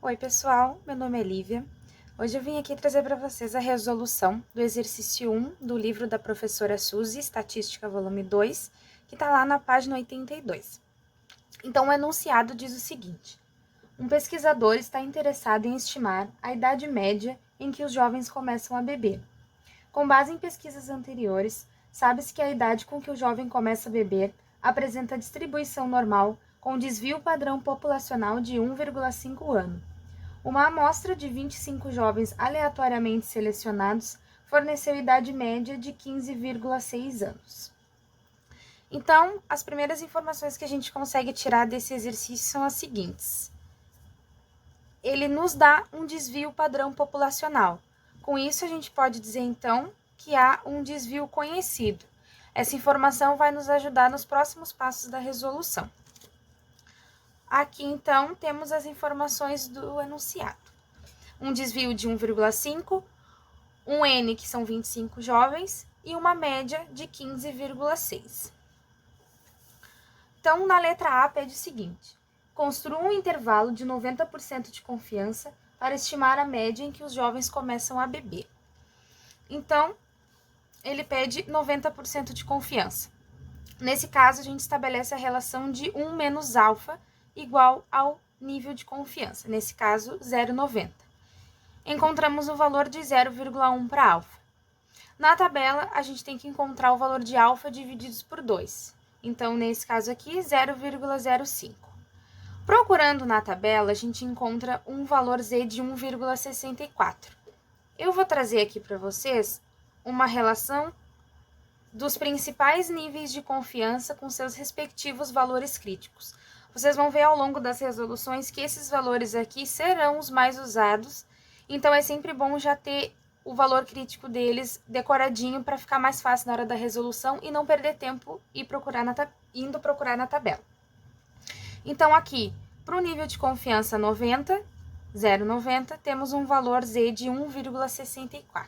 Oi pessoal, meu nome é Lívia. Hoje eu vim aqui trazer para vocês a resolução do exercício 1 do livro da professora Suzy, Estatística volume 2, que está lá na página 82. Então o enunciado diz o seguinte: um pesquisador está interessado em estimar a idade média em que os jovens começam a beber. Com base em pesquisas anteriores, sabe-se que a idade com que o jovem começa a beber apresenta distribuição normal com desvio padrão populacional de 1,5 ano. Uma amostra de 25 jovens aleatoriamente selecionados forneceu idade média de 15,6 anos. Então, as primeiras informações que a gente consegue tirar desse exercício são as seguintes. Ele nos dá um desvio padrão populacional. Com isso, a gente pode dizer, então, que há um desvio conhecido. Essa informação vai nos ajudar nos próximos passos da resolução. Aqui, então, temos as informações do enunciado. Um desvio de 1,5, um N, que são 25 jovens, e uma média de 15,6. Então, na letra A, pede o seguinte: construa um intervalo de 90% de confiança para estimar a média em que os jovens começam a beber. Então, ele pede 90% de confiança. Nesse caso, a gente estabelece a relação de 1 menos alfa igual ao nível de confiança, nesse caso, 0,90. Encontramos o valor de 0,1 para alfa. Na tabela, a gente tem que encontrar o valor de alfa divididos por 2. Então, nesse caso aqui, 0,05. Procurando na tabela, a gente encontra um valor Z de 1,64. Eu vou trazer aqui para vocês uma relação dos principais níveis de confiança com seus respectivos valores críticos. Vocês vão ver ao longo das resoluções que esses valores aqui serão os mais usados, então é sempre bom já ter o valor crítico deles decoradinho para ficar mais fácil na hora da resolução e não perder tempo indo procurar na tabela. Então, aqui, para o nível de confiança 90, 0,90, temos um valor Z de 1,64.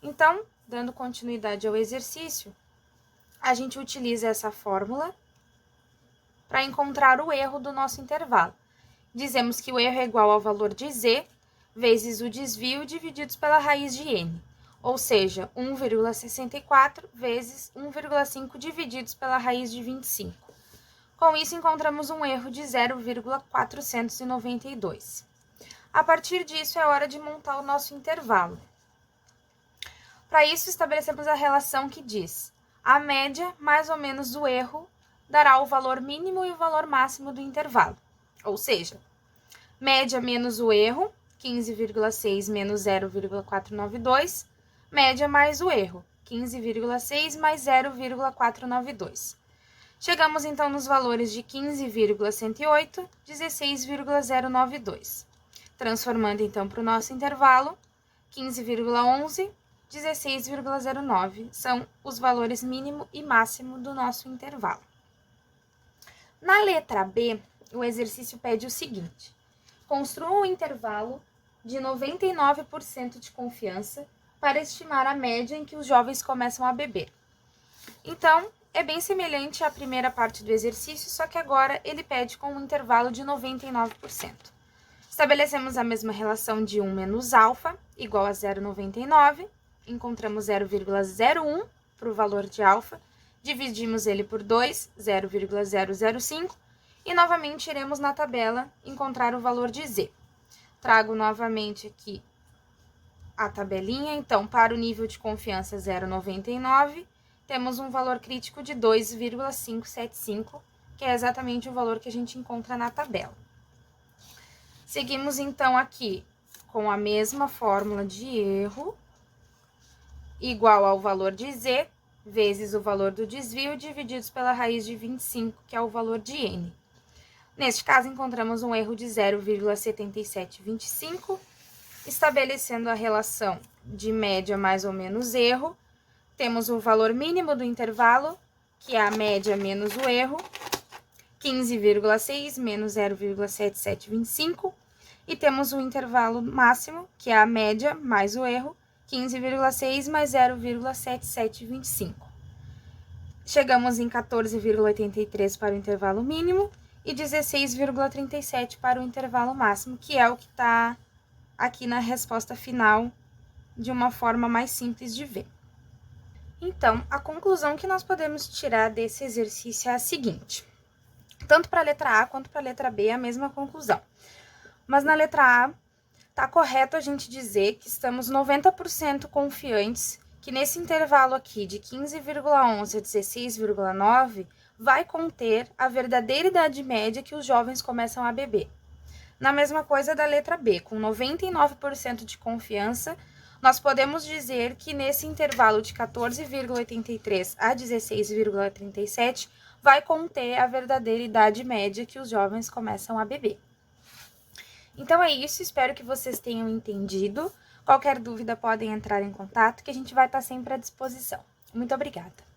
Então, dando continuidade ao exercício, a gente utiliza essa fórmula para encontrar o erro do nosso intervalo. Dizemos que o erro é igual ao valor de Z vezes o desvio divididos pela raiz de N, ou seja, 1,64 vezes 1,5 divididos pela raiz de 25. Com isso, encontramos um erro de 0,492. A partir disso, é hora de montar o nosso intervalo. Para isso, estabelecemos a relação que diz: a média mais ou menos do erro dará o valor mínimo e o valor máximo do intervalo. Ou seja, média menos o erro, 15,6 menos 0,492, média mais o erro, 15,6 mais 0,492. Chegamos, então, nos valores de 15,108, 16,092. Transformando, então, para o nosso intervalo, 15,11, 16,09 são os valores mínimo e máximo do nosso intervalo. Na letra B, o exercício pede o seguinte: construa um intervalo de 99% de confiança para estimar a média em que os jovens começam a beber. Então, é bem semelhante à primeira parte do exercício, só que agora ele pede com um intervalo de 99%. Estabelecemos a mesma relação de 1 menos alfa, igual a 0,99. Encontramos 0,01 para o valor de alfa, dividimos ele por 2, 0,005, e novamente iremos na tabela encontrar o valor de Z. Trago novamente aqui a tabelinha, então, para o nível de confiança 0,99, temos um valor crítico de 2,575, que é exatamente o valor que a gente encontra na tabela. Seguimos, então, aqui com a mesma fórmula de erro, igual ao valor de Z, vezes o valor do desvio, divididos pela raiz de 25, que é o valor de N. Neste caso, encontramos um erro de 0,7725, estabelecendo a relação de média mais ou menos erro. Temos o valor mínimo do intervalo, que é a média menos o erro, 15,6 menos 0,7725, e temos o intervalo máximo, que é a média mais o erro, 15,6 mais 0,7725. Chegamos em 14,83 para o intervalo mínimo e 16,37 para o intervalo máximo, que é o que está aqui na resposta final, de uma forma mais simples de ver. Então, a conclusão que nós podemos tirar desse exercício é a seguinte: tanto para a letra A quanto para a letra B é a mesma conclusão. Mas na letra A, está correto a gente dizer que estamos 90% confiantes que nesse intervalo aqui de 15,11 a 16,9 vai conter a verdadeira idade média que os jovens começam a beber. Na mesma coisa da letra B, com 99% de confiança, nós podemos dizer que nesse intervalo de 14,83 a 16,37 vai conter a verdadeira idade média que os jovens começam a beber. Então é isso, espero que vocês tenham entendido. Qualquer dúvida podem entrar em contato, que a gente vai estar sempre à disposição. Muito obrigada!